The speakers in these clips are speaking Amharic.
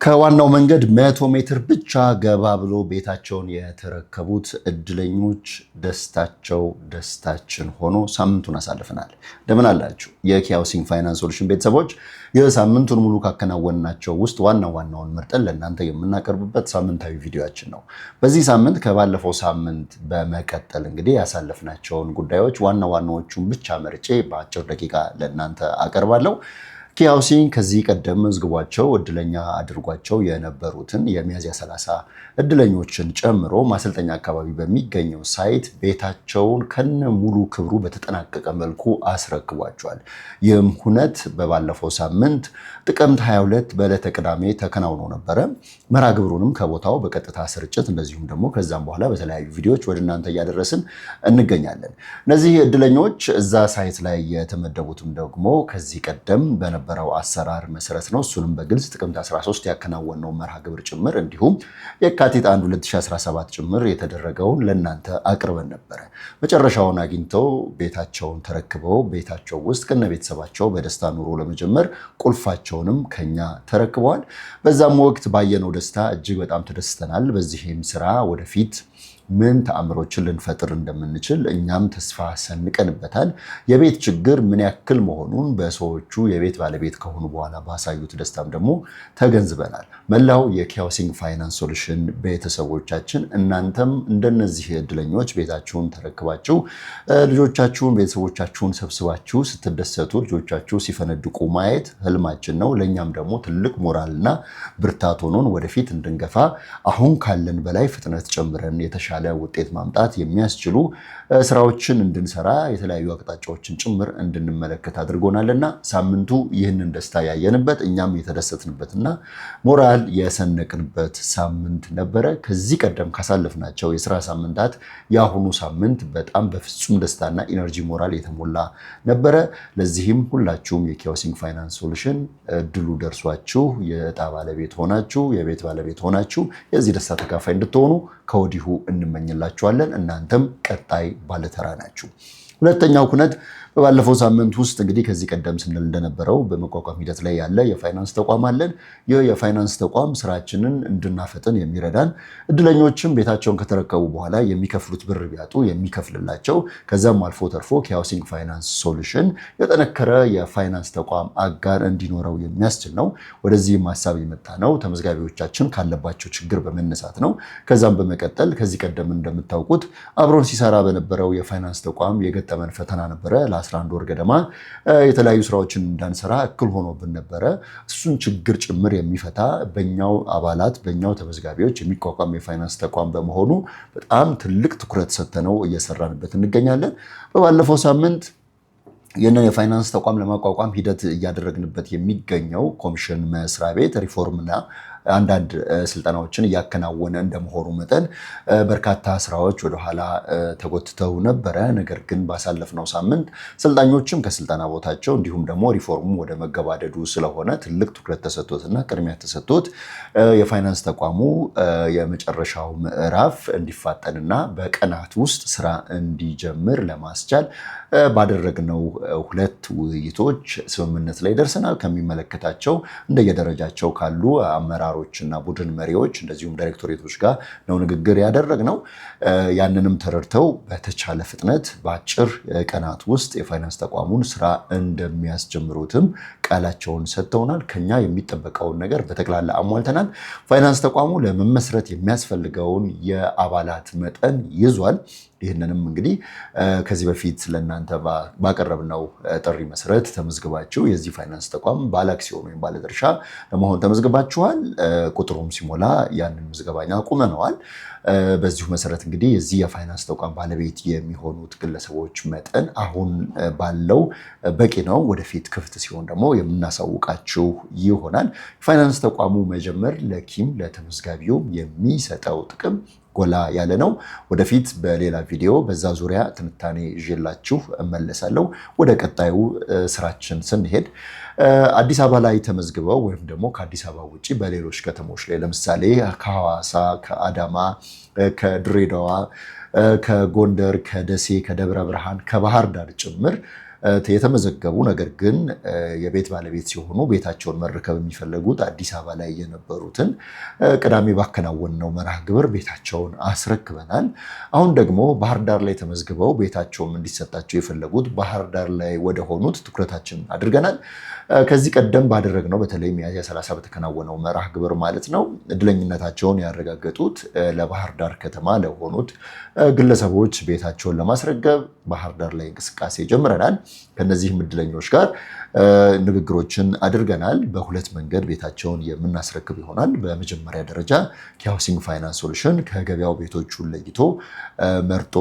ከዋናው መንገድ 100 ሜትር ብቻ ገባ ብሎ ቤታቸውን የተረከቡት እድለኞች ደስታቸው ደስታችን ሆኖ ሳምንቱን አሳልፈናል። እንደምን አላችሁ የኪ ሃውሲንግ ፋይናንስ ሶሉሽን ቤተሰቦች? የሳምንቱን ሙሉ ካከናወንናቸው ውስጥ ዋናውን መርጠን ለእናንተ የምናቀርብበት ሳምንታዊ ቪዲዮአችን ነው። በዚህ ሳምንት ከባለፈው ሳምንት በመቀጠል እንግዲህ ያሳለፍናቸውን ጉዳዮች ዋናዎቹን ብቻ መርጬ በአጭር ደቂቃ ለእናንተ አቀርባለሁ። ኪ ሃውሲንግ ከዚህ ቀደም መዝግቧቸው እድለኛ አድርጓቸው የነበሩትን የሚያዝያ 30 እድለኞችን ጨምሮ ማሰልጠኛ አካባቢ በሚገኘው ሳይት ቤታቸውን ከነ ሙሉ ክብሩ በተጠናቀቀ መልኩ አስረክቧቸዋል። ይህም ሁነት በባለፈው ሳምንት ጥቅምት 22 በዕለተ ቅዳሜ ተከናውኖ ነበረ። መርሃ ግብሩንም ከቦታው በቀጥታ ስርጭት እንደዚሁም ደግሞ ከዛም በኋላ በተለያዩ ቪዲዮዎች ወደ እናንተ እያደረስን እንገኛለን። እነዚህ እድለኞች እዛ ሳይት ላይ የተመደቡትም ደግሞ ከዚህ ቀደም በነበረው አሰራር መሰረት ነው። እሱንም በግልጽ ጥቅምት 13 ያከናወነው መርሃ ግብር ጭምር እንዲሁም የካቲት 1 2017 ጭምር የተደረገውን ለእናንተ አቅርበን ነበረ። መጨረሻውን አግኝተው ቤታቸውን ተረክበው ቤታቸው ውስጥ ከነ ቤተሰባቸው በደስታ ኑሮ ለመጀመር ቁልፋቸውንም ከኛ ተረክበዋል። በዛም ወቅት ባየነው ደስታ እጅግ በጣም ተደስተናል። በዚህም ስራ ወደፊት ምን ተአምሮችን ልንፈጥር እንደምንችል እኛም ተስፋ ሰንቀንበታል። የቤት ችግር ምን ያክል መሆኑን በሰዎቹ የቤት ባለቤት ከሆኑ በኋላ ባሳዩት ደስታም ደግሞ ተገንዝበናል። መላው የኪ ሃውሲንግ ፋይናንስ ሶሉሽን ቤተሰቦቻችን እናንተም እንደነዚህ እድለኞች ቤታችሁን ተረክባችሁ ልጆቻችሁን ቤተሰቦቻችሁን ሰብስባችሁ ስትደሰቱ ልጆቻችሁ ሲፈነድቁ ማየት ህልማችን ነው። ለእኛም ደግሞ ትልቅ ሞራልና ብርታት ሆኖን ወደፊት እንድንገፋ አሁን ካለን በላይ ፍጥነት ጨምረን የተሻለ ውጤት ማምጣት የሚያስችሉ ስራዎችን እንድንሰራ የተለያዩ አቅጣጫዎችን ጭምር እንድንመለከት አድርጎናልና ሳምንቱ ይህንን ደስታ ያየንበት እኛም የተደሰትንበትና ሞራል የሰነቅንበት ሳምንት ነበረ። ከዚህ ቀደም ካሳለፍናቸው የስራ ሳምንታት የአሁኑ ሳምንት በጣም በፍጹም ደስታና ኢነርጂ ሞራል የተሞላ ነበረ። ለዚህም ሁላችሁም የኪ ሃውሲንግ ፋይናንስ ሶሉሽን እድሉ ደርሷችሁ የዕጣ ባለቤት ሆናችሁ የቤት ባለቤት ሆናችሁ የዚህ ደስታ ተካፋይ እንድትሆኑ ከወዲሁ እንመኝላችኋለን። እናንተም ቀጣይ ባለተራ ናችሁ። ሁለተኛው ኩነት በባለፈው ሳምንት ውስጥ እንግዲህ ከዚህ ቀደም ስንል እንደነበረው በመቋቋም ሂደት ላይ ያለ የፋይናንስ ተቋም አለን። ይህ የፋይናንስ ተቋም ስራችንን እንድናፈጥን የሚረዳን እድለኞችም ቤታቸውን ከተረከቡ በኋላ የሚከፍሉት ብር ቢያጡ የሚከፍልላቸው ከዛም አልፎ ተርፎ ኪ ሃውሲንግ ፋይናንስ ሶሉሽን የጠነከረ የፋይናንስ ተቋም አጋር እንዲኖረው የሚያስችል ነው። ወደዚህም ሀሳብ የመጣ ነው ተመዝጋቢዎቻችን ካለባቸው ችግር በመነሳት ነው። ከዛም በመቀጠል ከዚህ ቀደም እንደምታውቁት አብሮን ሲሰራ በነበረው የፋይናንስ ተቋም የገጠመን ፈተና ነበረ። ለ11 ወር ገደማ የተለያዩ ስራዎችን እንዳንሰራ እክል ሆኖብን ነበረ። እሱን ችግር ጭምር የሚፈታ በእኛው አባላት በእኛው ተመዝጋቢዎች የሚቋቋም የፋይናንስ ተቋም በመሆኑ በጣም ትልቅ ትኩረት ሰጥተነው እየሰራንበት እንገኛለን። በባለፈው ሳምንት ይህንን የፋይናንስ ተቋም ለማቋቋም ሂደት እያደረግንበት የሚገኘው ኮሚሽን መስሪያ ቤት ሪፎርምና አንዳንድ ስልጠናዎችን እያከናወነ እንደመሆኑ መጠን በርካታ ስራዎች ወደኋላ ተጎትተው ነበረ። ነገር ግን ባሳለፍነው ሳምንት ሰልጣኞችም ከስልጠና ቦታቸው እንዲሁም ደግሞ ሪፎርሙ ወደ መገባደዱ ስለሆነ ትልቅ ትኩረት ተሰጥቶትና ቅድሚያ ተሰጥቶት የፋይናንስ ተቋሙ የመጨረሻው ምዕራፍ እንዲፋጠንና በቀናት ውስጥ ስራ እንዲጀምር ለማስቻል ባደረግነው 2 ውይይቶች ስምምነት ላይ ደርሰናል። ከሚመለከታቸው እንደየደረጃቸው ካሉ አመራሮችና ቡድን መሪዎች እንደዚሁም ዳይሬክቶሬቶች ጋር ነው ንግግር ያደረግነው። ያንንም ተረድተው በተቻለ ፍጥነት በአጭር ቀናት ውስጥ የፋይናንስ ተቋሙን ስራ እንደሚያስጀምሩትም ቃላቸውን ሰጥተውናል። ከኛ የሚጠበቀውን ነገር በጠቅላላ አሟልተናል። ፋይናንስ ተቋሙ ለመመስረት የሚያስፈልገውን የአባላት መጠን ይዟል። ይህንንም እንግዲህ ከዚህ በፊት ለእናንተ ባቀረብነው ጥሪ መሰረት ተመዝግባችሁ የዚህ ፋይናንስ ተቋም ባለአክሲዮን ወይም ባለድርሻ ለመሆን ተመዝግባችኋል። ቁጥሩም ሲሞላ ያንን ምዝገባኛ አቁመነዋል። በዚሁ መሰረት እንግዲህ የዚህ የፋይናንስ ተቋም ባለቤት የሚሆኑት ግለሰቦች መጠን አሁን ባለው በቂ ነው። ወደፊት ክፍት ሲሆን ደግሞ የምናሳውቃችሁ ይሆናል። የፋይናንስ ተቋሙ መጀመር ለኪም ለተመዝጋቢውም የሚሰጠው ጥቅም ጎላ ያለ ነው። ወደፊት በሌላ ቪዲዮ በዛ ዙሪያ ትንታኔ ይዤላችሁ እመለሳለሁ። ወደ ቀጣዩ ስራችን ስንሄድ አዲስ አበባ ላይ ተመዝግበው ወይም ደግሞ ከአዲስ አበባ ውጪ በሌሎች ከተሞች ላይ ለምሳሌ ከሐዋሳ፣ ከአዳማ፣ ከድሬዳዋ፣ ከጎንደር፣ ከደሴ፣ ከደብረ ብርሃን፣ ከባህር ዳር ጭምር የተመዘገቡ ነገር ግን የቤት ባለቤት ሲሆኑ ቤታቸውን መረከብ የሚፈልጉት አዲስ አበባ ላይ የነበሩትን ቅዳሜ ባከናወንነው መርሃ ግብር ቤታቸውን አስረክበናል። አሁን ደግሞ ባህር ዳር ላይ ተመዝግበው ቤታቸውም እንዲሰጣቸው የፈለጉት ባህር ዳር ላይ ወደሆኑት ትኩረታችን አድርገናል። ከዚህ ቀደም ባደረግነው በተለይ ሚያዝያ 30 በተከናወነው መርሃ ግብር ማለት ነው እድለኝነታቸውን ያረጋገጡት ለባህር ዳር ከተማ ለሆኑት ግለሰቦች ቤታቸውን ለማስረከብ ባህር ዳር ላይ እንቅስቃሴ ጀምረናል። ከነዚህም እድለኞች ጋር ንግግሮችን አድርገናል። በሁለት መንገድ ቤታቸውን የምናስረክብ ይሆናል። በመጀመሪያ ደረጃ ሃውሲንግ ፋይናንስ ሶሉሽን ከገበያው ቤቶቹን ለይቶ መርጦ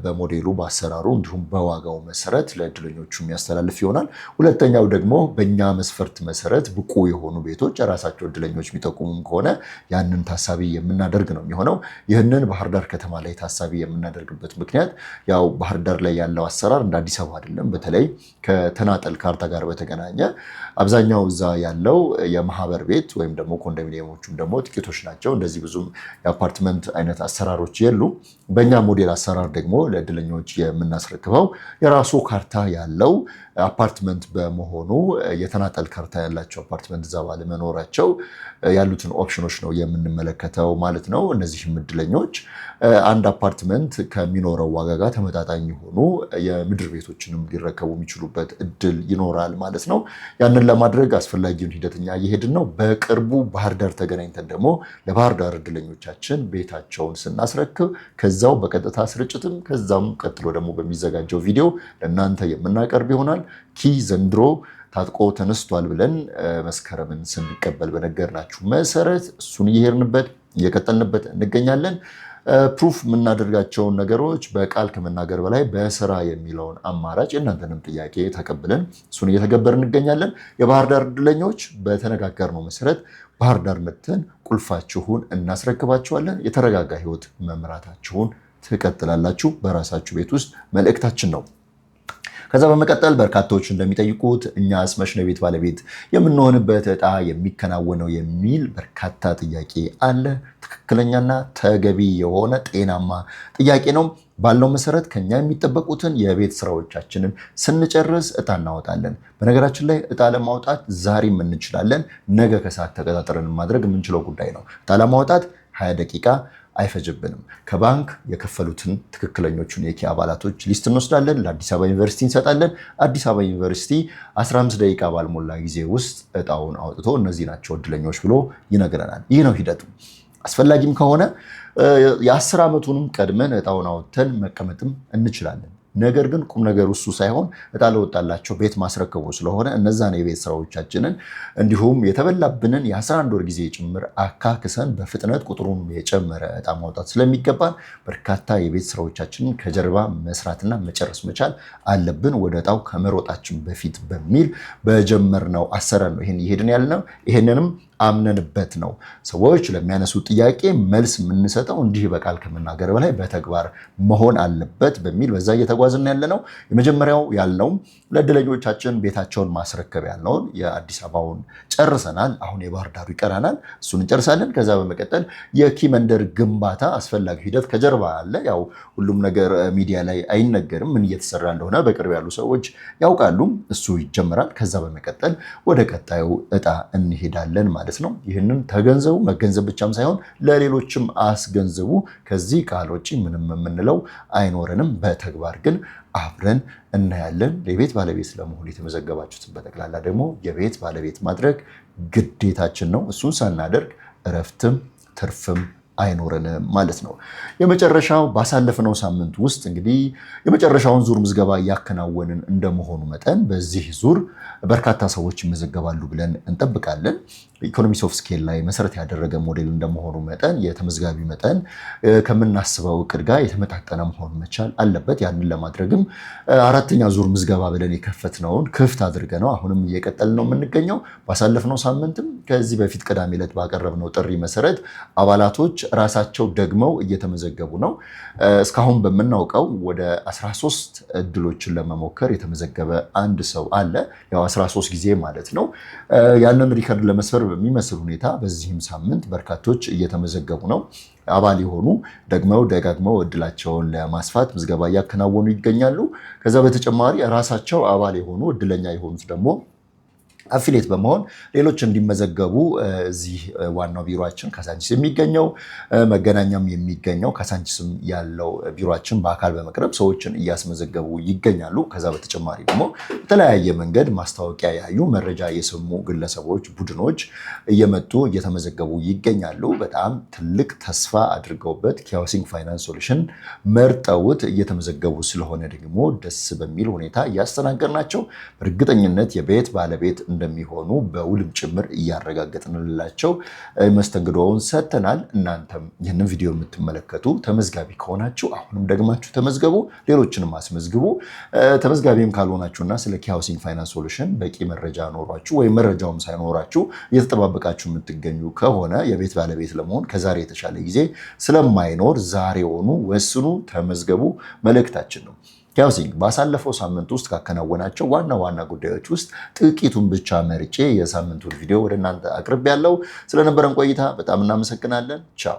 በሞዴሉ በአሰራሩ እንዲሁም በዋጋው መሰረት ለእድለኞቹ የሚያስተላልፍ ይሆናል። ሁለተኛው ደግሞ በእኛ መስፈርት መሰረት ብቁ የሆኑ ቤቶች ራሳቸው እድለኞች የሚጠቁሙም ከሆነ ያንን ታሳቢ የምናደርግ ነው የሚሆነው። ይህንን ባህር ዳር ከተማ ላይ ታሳቢ የምናደርግበት ምክንያት ያው ባህር ዳር ላይ ያለው አሰራር እንደ አዲስ አበባ አይደለም። በተለይ ከተናጠል ካርታ ጋር በተገናኘ አብዛኛው እዛ ያለው የማህበር ቤት ወይም ደግሞ ኮንዶሚኒየሞቹም ደግሞ ጥቂቶች ናቸው። እንደዚህ ብዙም የአፓርትመንት አይነት አሰራሮች የሉም። በእኛ ሞዴል አሰራር ደግሞ ለእድለኞች የምናስረክበው የራሱ ካርታ ያለው አፓርትመንት በመሆኑ የተናጠል ካርታ ያላቸው አፓርትመንት እዛ ባለመኖራቸው ያሉትን ኦፕሽኖች ነው የምንመለከተው ማለት ነው። እነዚህም እድለኞች አንድ አፓርትመንት ከሚኖረው ዋጋ ጋር ተመጣጣኝ የሆኑ የምድር ቤቶችንም ሊረከቡ የሚችሉበት እድል ይኖራል ማለት ነው። ያንን ለማድረግ አስፈላጊውን ሂደትኛ እየሄድን ነው። በቅርቡ ባህር ዳር ተገናኝተን ደግሞ ለባህር ዳር እድለኞቻችን ቤታቸውን ስናስረክብ ከዛው በቀጥታ ስርጭትም ከዛም ቀጥሎ ደግሞ በሚዘጋጀው ቪዲዮ ለእናንተ የምናቀርብ ይሆናል። ኪ ዘንድሮ ታጥቆ ተነስቷል ብለን መስከረምን ስንቀበል በነገርናችሁ መሰረት እሱን እየሄድንበት እየቀጠልንበት እንገኛለን። ፕሩፍ የምናደርጋቸውን ነገሮች በቃል ከመናገር በላይ በስራ የሚለውን አማራጭ የእናንተንም ጥያቄ ተቀብለን እሱን እየተገበርን እንገኛለን። የባህር ዳር እድለኞች በተነጋገርነው መሰረት ባህር ዳር መጥተን ቁልፋችሁን እናስረክባችኋለን። የተረጋጋ ህይወት መምራታችሁን ትቀጥላላችሁ። በራሳችሁ ቤት ውስጥ መልእክታችን ነው። ከዛ በመቀጠል በርካታዎች እንደሚጠይቁት እኛስ መች ነው የቤት ባለቤት የምንሆንበት ዕጣ የሚከናወነው የሚል በርካታ ጥያቄ አለ። ትክክለኛና ተገቢ የሆነ ጤናማ ጥያቄ ነው። ባለው መሰረት ከኛ የሚጠበቁትን የቤት ስራዎቻችንን ስንጨርስ ዕጣ እናወጣለን። በነገራችን ላይ ዕጣ ለማውጣት ዛሬም እንችላለን። ነገ ከሰዓት ተቀጣጥረን ማድረግ የምንችለው ጉዳይ ነው። ዕጣ ለማውጣት 20 ደቂቃ አይፈጅብንም። ከባንክ የከፈሉትን ትክክለኞቹን የኪ አባላቶች ሊስት እንወስዳለን፣ ለአዲስ አበባ ዩኒቨርሲቲ እንሰጣለን። አዲስ አበባ ዩኒቨርሲቲ 15 ደቂቃ ባልሞላ ጊዜ ውስጥ ዕጣውን አውጥቶ እነዚህ ናቸው እድለኞች ብሎ ይነግረናል። ይህ ነው ሂደቱ። አስፈላጊም ከሆነ የ10 ዓመቱንም ቀድመን ዕጣውን አውጥተን መቀመጥም እንችላለን። ነገር ግን ቁም ነገር እሱ ሳይሆን ዕጣ ለወጣላቸው ቤት ማስረከቡ ስለሆነ እነዛን የቤት ስራዎቻችንን እንዲሁም የተበላብንን የ11 ወር ጊዜ ጭምር አካክሰን በፍጥነት ቁጥሩን የጨመረ ዕጣ ማውጣት ስለሚገባን በርካታ የቤት ስራዎቻችንን ከጀርባ መስራትና መጨረስ መቻል አለብን ወደ ዕጣው ከመሮጣችን በፊት በሚል በጀመርነው አሰራር ነው ይሄን ይሄድን ያልነው። ይሄንንም አምነንበት ነው ሰዎች ለሚያነሱ ጥያቄ መልስ የምንሰጠው። እንዲህ በቃል ከመናገር በላይ በተግባር መሆን አለበት በሚል በዛ እየተጓዝን ያለነው። የመጀመሪያው ያልነው ለእድለኞቻችን ቤታቸውን ማስረከብ ያልነውን የአዲስ አበባውን ጨርሰናል። አሁን የባህር ዳሩ ይቀራናል። እሱን እንጨርሳለን። ከዛ በመቀጠል የኪ መንደር ግንባታ አስፈላጊ ሂደት ከጀርባ አለ። ያው ሁሉም ነገር ሚዲያ ላይ አይነገርም። ምን እየተሰራ እንደሆነ በቅርብ ያሉ ሰዎች ያውቃሉ። እሱ ይጀምራል። ከዛ በመቀጠል ወደ ቀጣዩ ዕጣ እንሄዳለን ማለት ነው። ይህንን ተገንዘቡ። መገንዘብ ብቻም ሳይሆን ለሌሎችም አስገንዝቡ። ከዚህ ቃል ውጪ ምንም የምንለው አይኖረንም። በተግባር ግን አብረን እናያለን። የቤት ባለቤት ስለመሆን የተመዘገባችሁትን በጠቅላላ ደግሞ የቤት ባለቤት ማድረግ ግዴታችን ነው። እሱን ሳናደርግ እረፍትም ትርፍም አይኖረንም ማለት ነው። የመጨረሻው ባሳለፍነው ሳምንት ውስጥ እንግዲህ የመጨረሻውን ዙር ምዝገባ እያከናወንን እንደመሆኑ መጠን በዚህ ዙር በርካታ ሰዎች ይመዘገባሉ ብለን እንጠብቃለን። ኢኮኖሚስ ኦፍ ስኬል ላይ መሰረት ያደረገ ሞዴል እንደመሆኑ መጠን የተመዝጋቢ መጠን ከምናስበው እቅድ ጋር የተመጣጠነ መሆን መቻል አለበት። ያንን ለማድረግም 4ኛ ዙር ምዝገባ ብለን የከፈትነውን ክፍት አድርገነው አሁንም እየቀጠል ነው የምንገኘው። ባሳለፍነው ሳምንትም ከዚህ በፊት ቅዳሜ ዕለት ባቀረብነው ጥሪ መሰረት አባላቶች ራሳቸው ደግመው እየተመዘገቡ ነው። እስካሁን በምናውቀው ወደ 13 እድሎችን ለመሞከር የተመዘገበ አንድ ሰው አለ። ያው 13 ጊዜ ማለት ነው። ያንን ሪከርድ ለመስበር በሚመስል ሁኔታ በዚህም ሳምንት በርካቶች እየተመዘገቡ ነው። አባል የሆኑ ደጋግመው እድላቸውን ለማስፋት ምዝገባ እያከናወኑ ይገኛሉ። ከዛ በተጨማሪ ራሳቸው አባል የሆኑ እድለኛ የሆኑት ደግሞ አፊሌት በመሆን ሌሎች እንዲመዘገቡ እዚህ ዋናው ቢሮአችን ካሳንቺስ የሚገኘው መገናኛም የሚገኘው ካሳንቺስም ያለው ቢሮአችን በአካል በመቅረብ ሰዎችን እያስመዘገቡ ይገኛሉ። ከዛ በተጨማሪ ደግሞ በተለያየ መንገድ ማስታወቂያ ያዩ መረጃ የሰሙ ግለሰቦች፣ ቡድኖች እየመጡ እየተመዘገቡ ይገኛሉ። በጣም ትልቅ ተስፋ አድርገውበት ኪ ሃውሲንግ ፋይናንስ ሶሉሽን መርጠውት እየተመዘገቡ ስለሆነ ደግሞ ደስ በሚል ሁኔታ እያስተናገድናቸው በእርግጠኝነት የቤት ባለቤት እንደሚሆኑ በውልም ጭምር እያረጋገጥንላቸው መስተንግዶውን ሰጥተናል። እናንተም ይህንን ቪዲዮ የምትመለከቱ ተመዝጋቢ ከሆናችሁ አሁንም ደግማችሁ ተመዝገቡ፣ ሌሎችንም አስመዝግቡ። ተመዝጋቢም ካልሆናችሁና ስለ ኪ ሃውሲንግ ፋይናንስ ሶሉሽን በቂ መረጃ ኖሯችሁ ወይም መረጃውም ሳይኖራችሁ እየተጠባበቃችሁ የምትገኙ ከሆነ የቤት ባለቤት ለመሆን ከዛሬ የተሻለ ጊዜ ስለማይኖር ዛሬውኑ ወስኑ፣ ተመዝገቡ መልእክታችን ነው። ኪ ሃውሲንግ ባሳለፈው ሳምንት ውስጥ ካከናወናቸው ዋና ዋና ጉዳዮች ውስጥ ጥቂቱን ብቻ መርጬ የሳምንቱን ቪዲዮ ወደ እናንተ አቅርቤያለሁ። ስለነበረን ቆይታ በጣም እናመሰግናለን። ቻው።